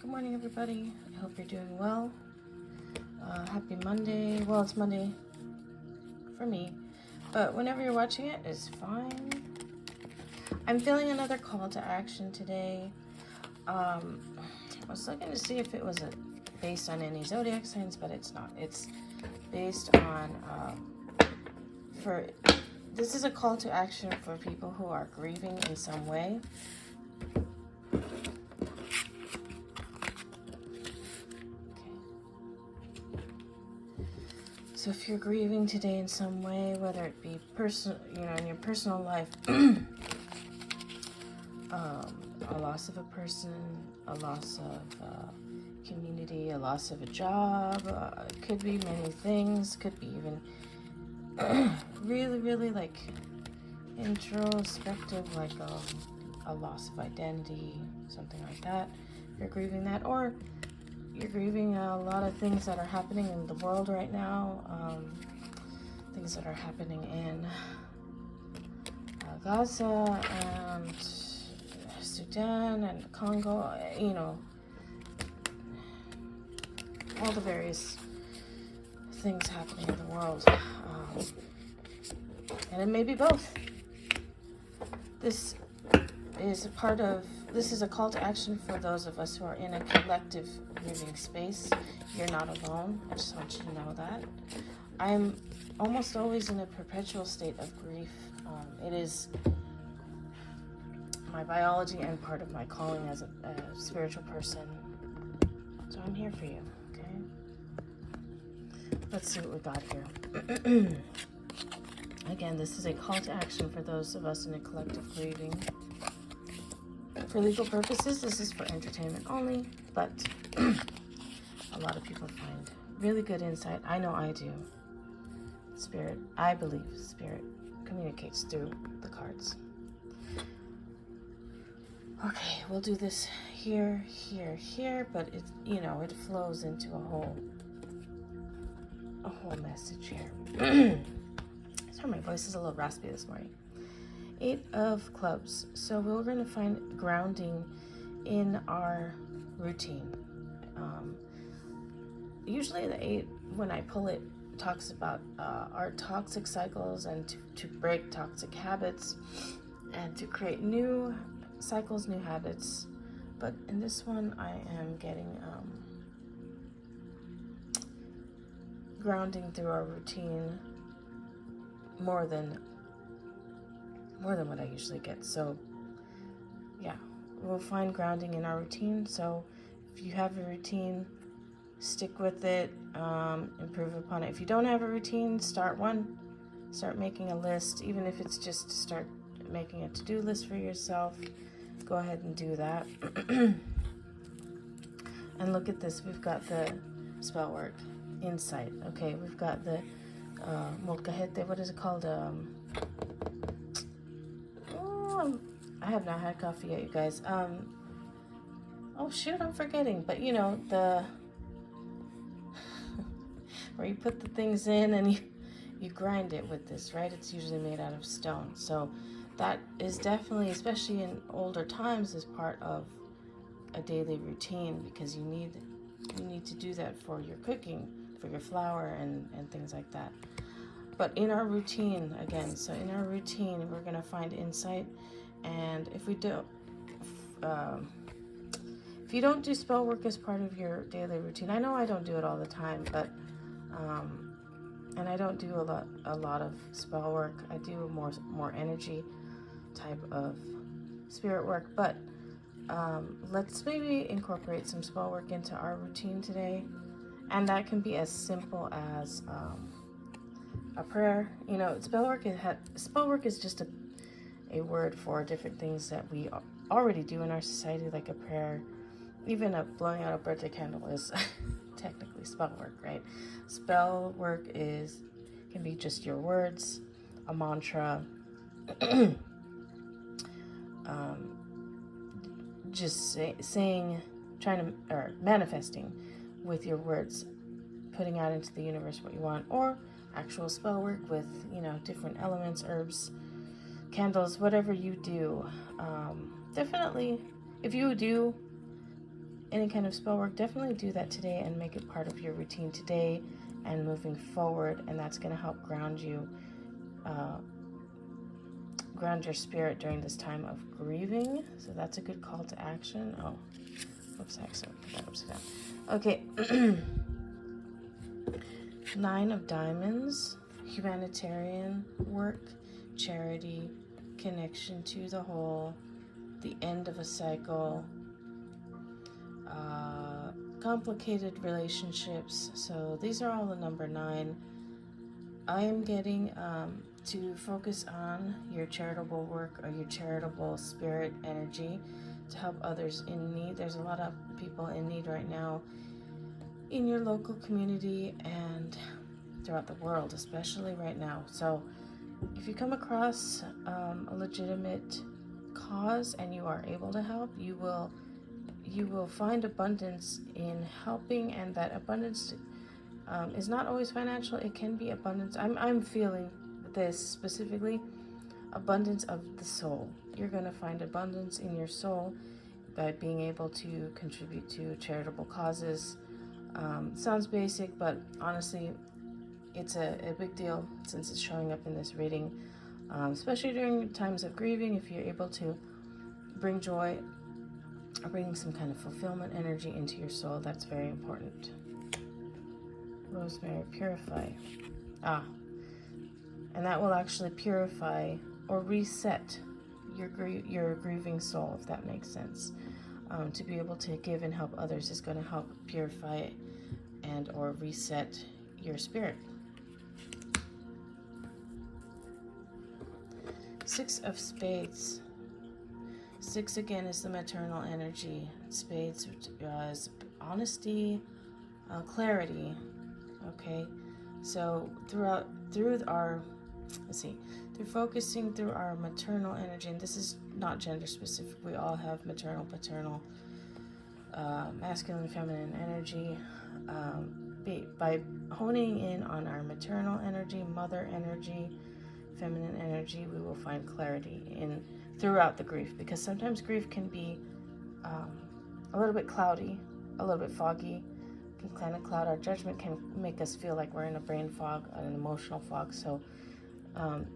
Good morning, everybody. I hope you're doing well. Happy Monday. Well, it's Monday for me, but whenever you're watching it, it's fine. I'm feeling another call to action today. I was looking to see if it was based on any zodiac signs, but it's not. It's based on this is a call to action for people who are grieving in some way. So if you're grieving today in some way, whether it be personal, in your personal life, a loss of a person, a loss of community, a loss of a job, it could be many things, could be even really like introspective, like a loss of identity, something like that. You're grieving that, or you're grieving a lot of things that are happening in the world right now, things that are happening in Gaza and Sudan and Congo, all the various things happening in the world. And it may be both. This is a call to action for those of us who are in a collective grieving space. You're not alone. I just want you to know that. I'm almost always in a perpetual state of grief. It is my biology and part of my calling as a spiritual person. So I'm here for you, okay? Let's see what we got here. Again, this is a call to action for those of us in a collective grieving. For legal purposes, this is for entertainment only, but a lot of people find really good insight. I know I do. I believe Spirit communicates through the cards. Okay, we'll do this here, but it flows into a whole message here. Sorry, my voice is a little raspy this morning. 8 of Clubs. So we're going to find grounding in our routine. Usually the 8, when I pull it, talks about our toxic cycles and to break toxic habits and to create new cycles, new habits. But in this one, I am getting grounding through our routine more than what I usually get. So yeah, we'll find grounding in our routine. So if you have a routine, stick with it, improve upon it. If you don't have a routine, start one. Start making a list, even if it's just to start making a to-do list for yourself. Go ahead and do that. And look at this. We've got the spell work, insight. Okay, we've got the molcajete. What is it called? I have not had coffee yet, you guys. Oh shoot, I'm forgetting. But the where you put the things in and you grind it with this, right? It's usually made out of stone. So that is definitely, especially in older times, is part of a daily routine, because you need to do that for your cooking, for your flour and things like that. But in our routine, again, we're going to find insight. And if you don't do spell work as part of your daily routine, I know I don't do it all the time, but and I don't do a lot of spell work. I do more energy type of spirit work, but let's maybe incorporate some spell work into our routine today, and that can be as simple as a prayer. Spell work is just a word for different things that we already do in our society, like a prayer. Even blowing out a birthday candle is technically spell work, right? Spell work can be just your words, a mantra, just saying, or manifesting with your words, putting out into the universe what you want, or actual spell work with different elements, herbs, candles, whatever you do. Definitely, if you do any kind of spell work, definitely do that today and make it part of your routine today and moving forward, and that's going to help ground you, ground your spirit during this time of grieving. So that's a good call to action. Oh, whoops, I accidentally put that upside down. Okay. 9 of Diamonds, humanitarian work, charity, connection to the whole, the end of a cycle, complicated relationships. So these are all the number 9. I am getting to focus on your charitable work or your charitable spirit energy to help others in need. There's a lot of people in need right now in your local community and throughout the world, especially right now. So if you come across a legitimate cause and you are able to help, you will find abundance in helping, and that abundance is not always financial. It can be abundance. I'm feeling this specifically, abundance of the soul. You're going to find abundance in your soul by being able to contribute to charitable causes. Sounds basic, but honestly, it's a big deal since it's showing up in this reading, especially during times of grieving. If you're able to bring joy or bring some kind of fulfillment energy into your soul, that's very important. Rosemary, purify. And that will actually purify or reset your grieving soul, if that makes sense. To be able to give and help others is going to help purify and or reset your spirit. 6 of Spades. 6 again is the maternal energy. Spades is honesty, clarity. Okay, so through focusing through our maternal energy, and this is not gender specific, we all have maternal, paternal, masculine, feminine energy. By honing in on our maternal energy, mother energy, feminine energy, we will find clarity throughout the grief, because sometimes grief can be a little bit cloudy, a little bit foggy, can kind of cloud our judgment, can make us feel like we're in a brain fog, an emotional fog. So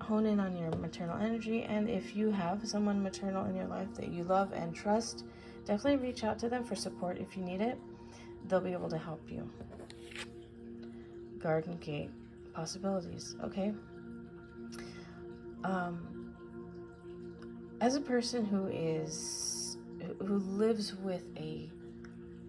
hone in on your maternal energy, and if you have someone maternal in your life that you love and trust, definitely reach out to them for support if you need it. They'll be able to help you. Garden Gate, possibilities. Okay. As a person who lives with a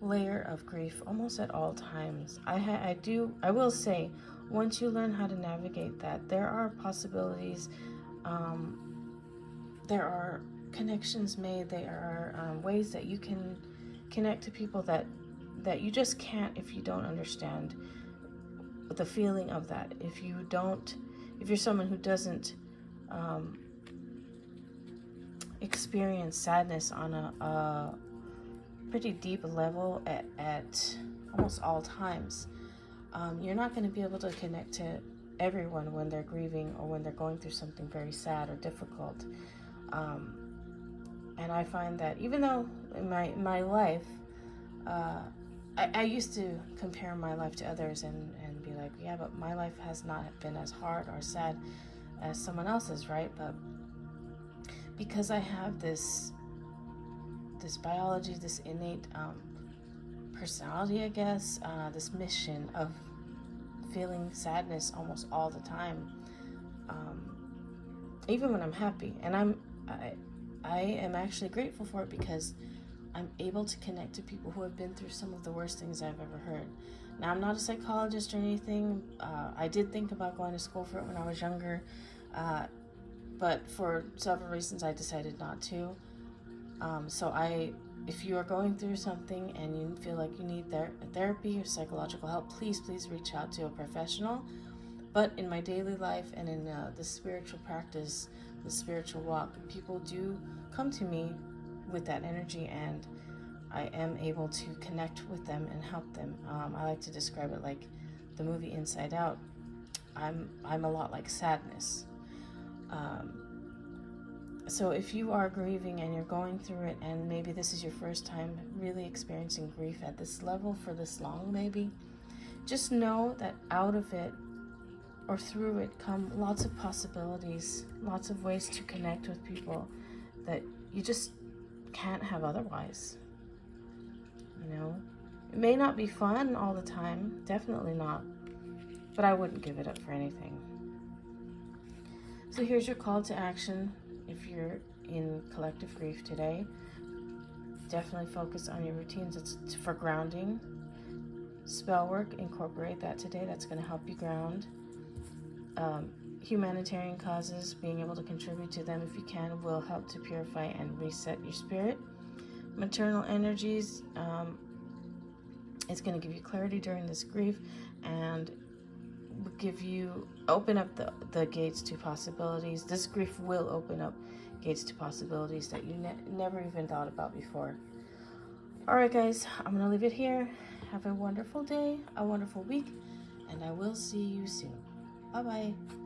layer of grief almost at all times, I will say, once you learn how to navigate that, there are possibilities, there are connections made, there are ways that you can connect to people that you just can't if you don't understand the feeling of that. If you're someone who doesn't experience sadness on a pretty deep level at almost all times, you're not going to be able to connect to everyone when they're grieving or when they're going through something very sad or difficult. And I find that even though in my life, I used to compare my life to others and be like, yeah, but my life has not been as hard or sad as someone else's, right? But because I have this biology, this innate personality, I guess, this mission of feeling sadness almost all the time, even when I'm happy, and I am actually grateful for it, because I'm able to connect to people who have been through some of the worst things I've ever heard. Now, I'm not a psychologist or anything. I did think about going to school for it when I was younger, but for several reasons I decided not to. So if you are going through something and you feel like you need therapy or psychological help, please reach out to a professional. But in my daily life and in the spiritual practice, the spiritual walk, people do come to me with that energy, and I am able to connect with them and help them. I like to describe it like the movie Inside Out. I'm a lot like sadness. So if you are grieving and you're going through it, and maybe this is your first time really experiencing grief at this level for this long, maybe, just know that out of it or through it come lots of possibilities, lots of ways to connect with people that you just can't have otherwise. You know, it may not be fun all the time, definitely not, but I wouldn't give it up for anything. So here's your call to action. If you're in collective grief today, definitely focus on your routines. It's for grounding. Spell work, incorporate that today. That's going to help you ground. Humanitarian causes, being able to contribute to them if you can, will help to purify and reset your spirit. Maternal energies, it's going to give you clarity during this grief and open up the gates to possibilities. This grief will open up gates to possibilities that you never even thought about before. All right, guys, I'm going to leave it here. Have a wonderful day, a wonderful week, and I will see you soon. Bye-bye.